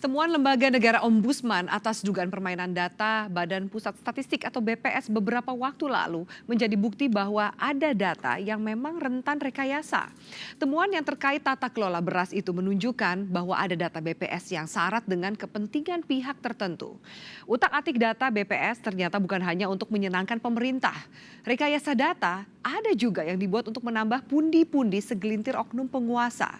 Temuan Lembaga Negara Ombudsman atas dugaan permainan data Badan Pusat Statistik atau BPS beberapa waktu lalu menjadi bukti bahwa ada data yang memang rentan rekayasa. Temuan yang terkait tata kelola beras itu menunjukkan bahwa ada data BPS yang syarat dengan kepentingan pihak tertentu. Utak-atik data BPS ternyata bukan hanya untuk menyenangkan pemerintah. Rekayasa data ada juga yang dibuat untuk menambah pundi-pundi segelintir oknum penguasa.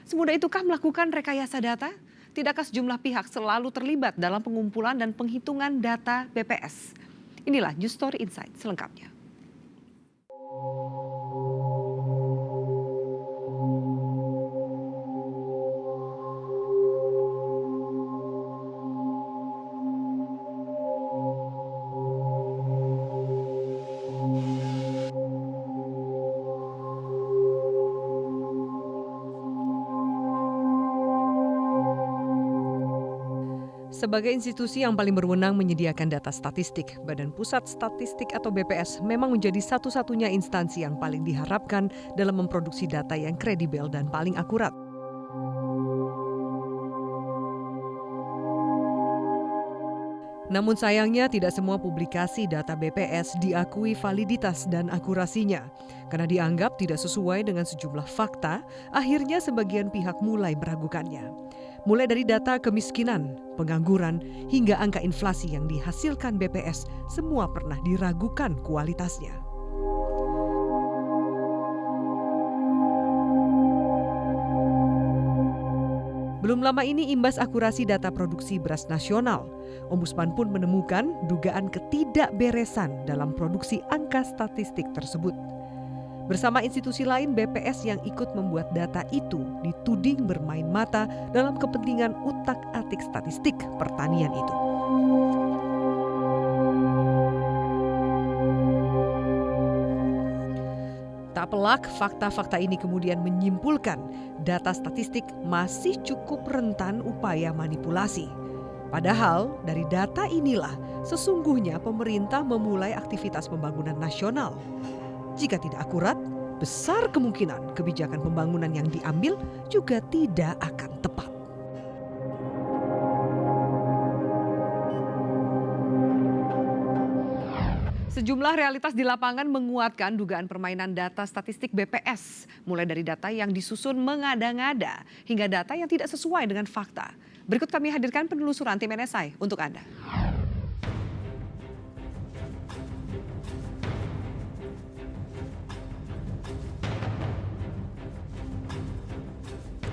Semudah itukah melakukan rekayasa data? Tidakkah sejumlah pihak selalu terlibat dalam pengumpulan dan penghitungan data BPS? Inilah News Story Insight selengkapnya. Sebagai institusi yang paling berwenang menyediakan data statistik, Badan Pusat Statistik atau BPS memang menjadi satu-satunya instansi yang paling diharapkan dalam memproduksi data yang kredibel dan paling akurat. Namun sayangnya tidak semua publikasi data BPS diakui validitas dan akurasinya. Karena dianggap tidak sesuai dengan sejumlah fakta, akhirnya sebagian pihak mulai meragukannya. Mulai dari data kemiskinan, pengangguran, hingga angka inflasi yang dihasilkan BPS, semua pernah diragukan kualitasnya. Belum lama ini imbas akurasi data produksi beras nasional, Ombudsman pun menemukan dugaan ketidakberesan dalam produksi angka statistik tersebut. Bersama institusi lain, BPS yang ikut membuat data itu dituding bermain mata dalam kepentingan utak-atik statistik pertanian itu. Tak pelak, fakta-fakta ini kemudian menyimpulkan data statistik masih cukup rentan upaya manipulasi. Padahal dari data inilah sesungguhnya pemerintah memulai aktivitas pembangunan nasional. Jika tidak akurat, besar kemungkinan kebijakan pembangunan yang diambil juga tidak akan tepat. Sejumlah realitas di lapangan menguatkan dugaan permainan data statistik BPS, mulai dari data yang disusun mengada-ngada hingga data yang tidak sesuai dengan fakta. Berikut kami hadirkan penelusuran tim NSI untuk Anda.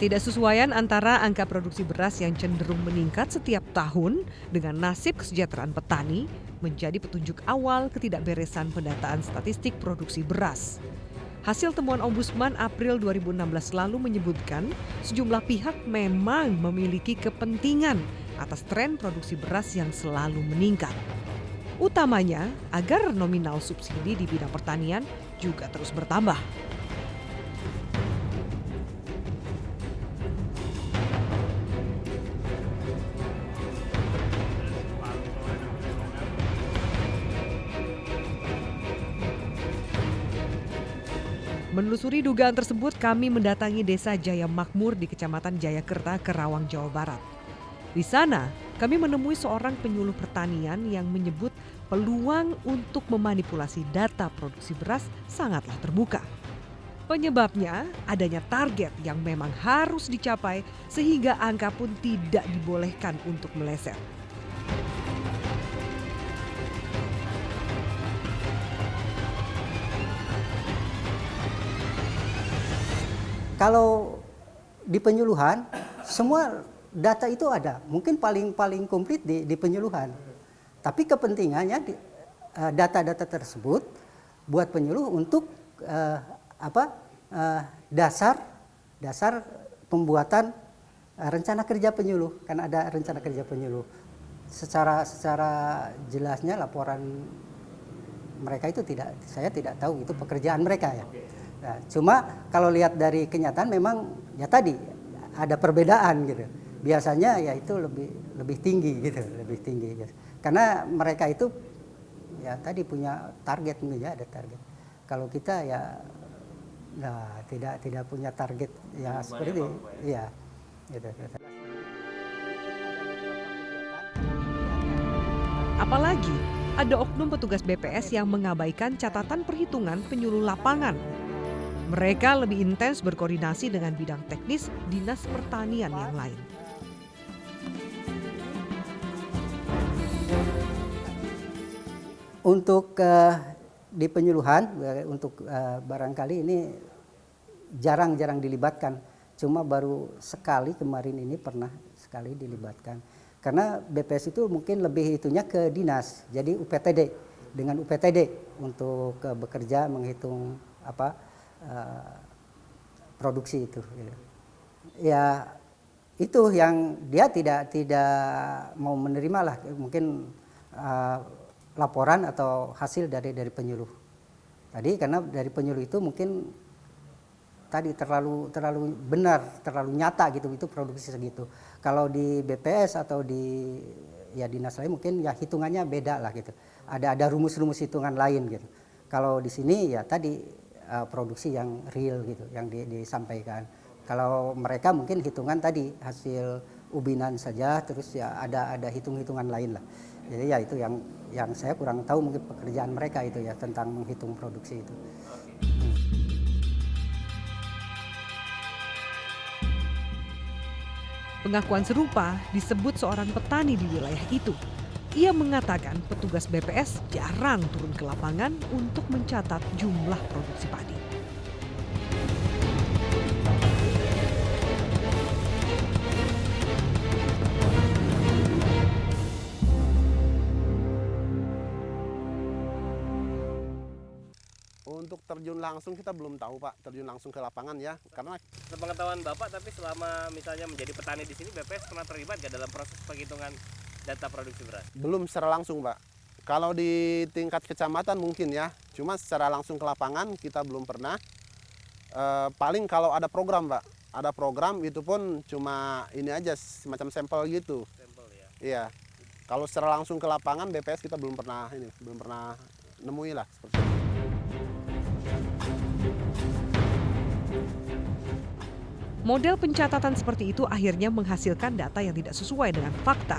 Ketidaksesuaian antara angka produksi beras yang cenderung meningkat setiap tahun dengan nasib kesejahteraan petani menjadi petunjuk awal ketidakberesan pendataan statistik produksi beras. Hasil temuan Ombudsman April 2016 lalu menyebutkan sejumlah pihak memang memiliki kepentingan atas tren produksi beras yang selalu meningkat. Utamanya agar nominal subsidi di bidang pertanian juga terus bertambah. Menelusuri dugaan tersebut, kami mendatangi Desa Jaya Makmur di Kecamatan Jayakerta, Kerawang, Jawa Barat. Di sana, kami menemui seorang penyuluh pertanian yang menyebut peluang untuk memanipulasi data produksi beras sangatlah terbuka. Penyebabnya adanya target yang memang harus dicapai sehingga angka pun tidak dibolehkan untuk meleset. Kalau di penyuluhan, semua data itu ada. Mungkin paling komplit di penyuluhan. Tapi kepentingannya data-data tersebut buat penyuluh untuk dasar pembuatan rencana kerja penyuluh. Kan ada rencana kerja penyuluh. Secara jelasnya laporan mereka itu saya tidak tahu itu pekerjaan mereka ya. Nah, cuma kalau lihat dari kenyataan memang ya tadi ada perbedaan gitu. Biasanya ya itu lebih tinggi gitu, lebih tinggi gitu. Karena mereka itu ya tadi punya target, ya ada target. Kalau kita ya tidak punya target ya seperti itu. Iya. Gitu. Apalagi ada oknum petugas BPS yang mengabaikan catatan perhitungan penyuluh lapangan. Mereka lebih intens berkoordinasi dengan bidang teknis Dinas Pertanian yang lain. Untuk di penyuluhan, untuk barangkali ini jarang-jarang dilibatkan. Cuma baru sekali kemarin ini pernah sekali dilibatkan. Karena BPS itu mungkin lebih itunya ke dinas, jadi UPTD dengan UPTD untuk bekerja menghitung produksi itu. Ya itu yang dia tidak mau menerima lah, mungkin laporan atau hasil dari penyuluh. Tadi karena dari penyuluh itu mungkin tadi terlalu benar, terlalu nyata gitu, itu produksi segitu. Kalau di BPS atau di dinas lain mungkin ya hitungannya beda lah gitu. Ada rumus-rumus hitungan lain gitu. Kalau di sini ya tadi produksi yang real gitu, yang disampaikan. Kalau mereka mungkin hitungan tadi hasil ubinan saja, terus ya ada hitung-hitungan lain lah. Jadi ya itu yang saya kurang tahu mungkin pekerjaan mereka itu ya tentang menghitung produksi itu. Pengakuan serupa disebut seorang petani di wilayah itu. Ia mengatakan petugas BPS jarang turun ke lapangan untuk mencatat jumlah produksi padi. Untuk terjun langsung kita belum tahu Pak, terjun langsung ke lapangan ya, karena sepengetahuan Bapak, tapi selama misalnya menjadi petani di sini, BPS pernah terlibat nggak dalam proses penghitungan data produksi beras? belum secara langsung Pak. Kalau di tingkat kecamatan mungkin ya, cuma secara langsung ke lapangan kita belum pernah. Paling kalau ada program Pak, ada program itu pun cuma ini aja semacam sampel gitu. Sampel ya. Iya. Kalau secara langsung ke lapangan BPS kita belum pernah nemui lah seperti itu. Model pencatatan seperti itu akhirnya menghasilkan data yang tidak sesuai dengan fakta.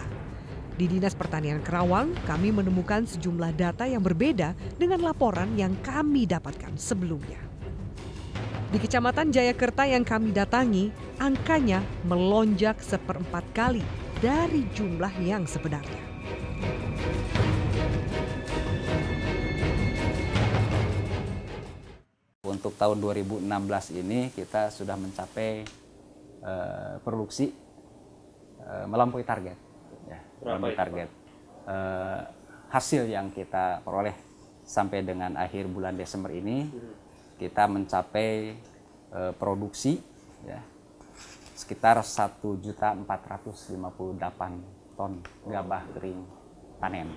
Di Dinas Pertanian Kerawang, kami menemukan sejumlah data yang berbeda dengan laporan yang kami dapatkan sebelumnya. Di Kecamatan Jayakerta yang kami datangi, angkanya melonjak 1/4 kali dari jumlah yang sebenarnya. Untuk tahun 2016 ini kita sudah mencapai produksi melampaui target. Ya, melampaui target. Hasil yang kita peroleh sampai dengan akhir bulan Desember ini, kita mencapai produksi ya, sekitar 1.458 ton gabah kering panen.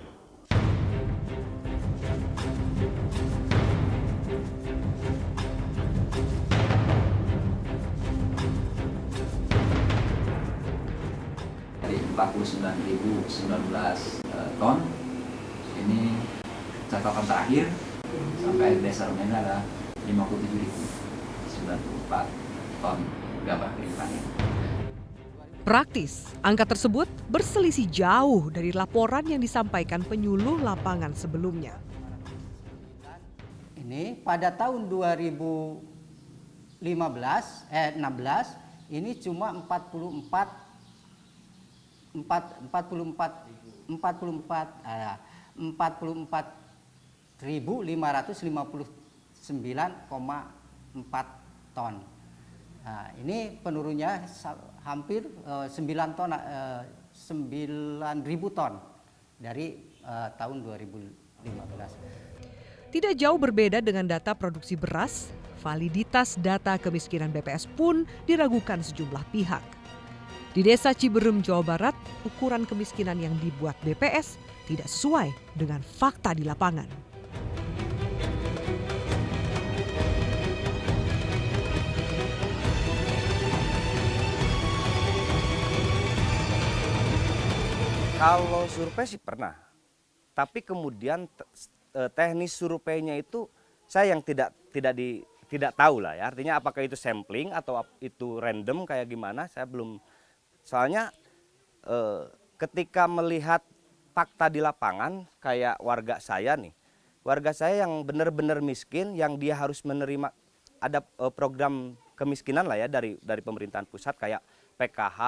Dari 49.019 ton, ini catatan terakhir sampai akhir Desember ini adalah 57.094 ton gabah kering panen. Praktis, angka tersebut berselisih jauh dari laporan yang disampaikan penyuluh lapangan sebelumnya. Ini pada tahun 2016 ini cuma 44.559,4 ton. Nah, ini penurunnya hampir 9.000 ton dari tahun 2015. Tidak jauh berbeda dengan data produksi beras, validitas data kemiskinan BPS pun diragukan sejumlah pihak. Di Desa Ciberem, Jawa Barat, ukuran kemiskinan yang dibuat BPS tidak sesuai dengan fakta di lapangan. Kalau survei sih pernah, tapi kemudian teknis surveinya itu saya yang tidak tahu lah ya. Artinya apakah itu sampling atau itu random kayak gimana, saya belum. Soalnya ketika melihat fakta di lapangan kayak warga saya nih. Warga saya yang benar-benar miskin, yang dia harus menerima ada program kemiskinan lah ya dari pemerintahan pusat kayak PKH,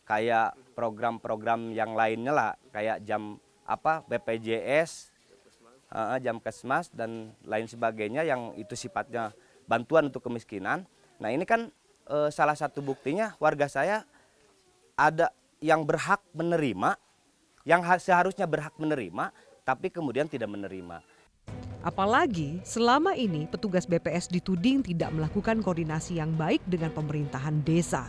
kayak program-program yang lainnya lah kayak BPJS, jam kesmas dan lain sebagainya yang itu sifatnya bantuan untuk kemiskinan. Nah ini kan salah satu buktinya warga saya ada yang berhak menerima, yang seharusnya berhak menerima, tapi kemudian tidak menerima. Apalagi selama ini petugas BPS dituding tidak melakukan koordinasi yang baik dengan pemerintahan desa.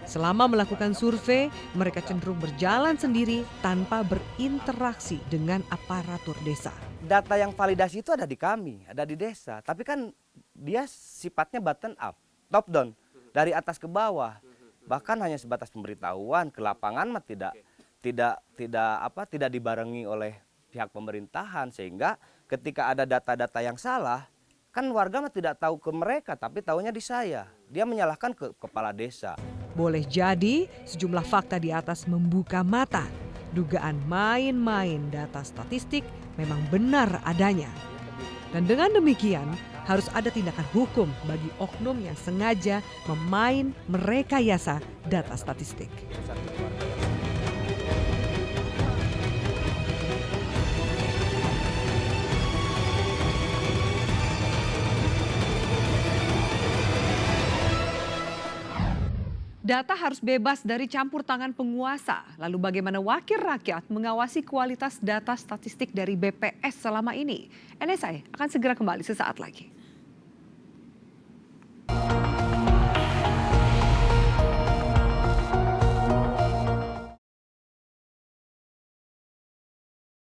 Selama melakukan survei, mereka cenderung berjalan sendiri tanpa berinteraksi dengan aparatur desa. Data yang validasi itu ada di kami, ada di desa. Tapi kan dia sifatnya bottom up, top down, dari atas ke bawah. Bahkan hanya sebatas pemberitahuan, ke lapangan mah tidak dibarengi oleh pihak pemerintahan, sehingga ketika ada data-data yang salah, kan warga mah tidak tahu ke mereka, tapi tahunya di saya. Dia menyalahkan ke kepala desa. Boleh jadi sejumlah fakta di atas membuka mata. Dugaan main-main data statistik memang benar adanya. Dan dengan demikian harus ada tindakan hukum bagi oknum yang sengaja merekayasa data statistik. Data harus bebas dari campur tangan penguasa. Lalu bagaimana wakil rakyat mengawasi kualitas data statistik dari BPS selama ini? NSI akan segera kembali sesaat lagi.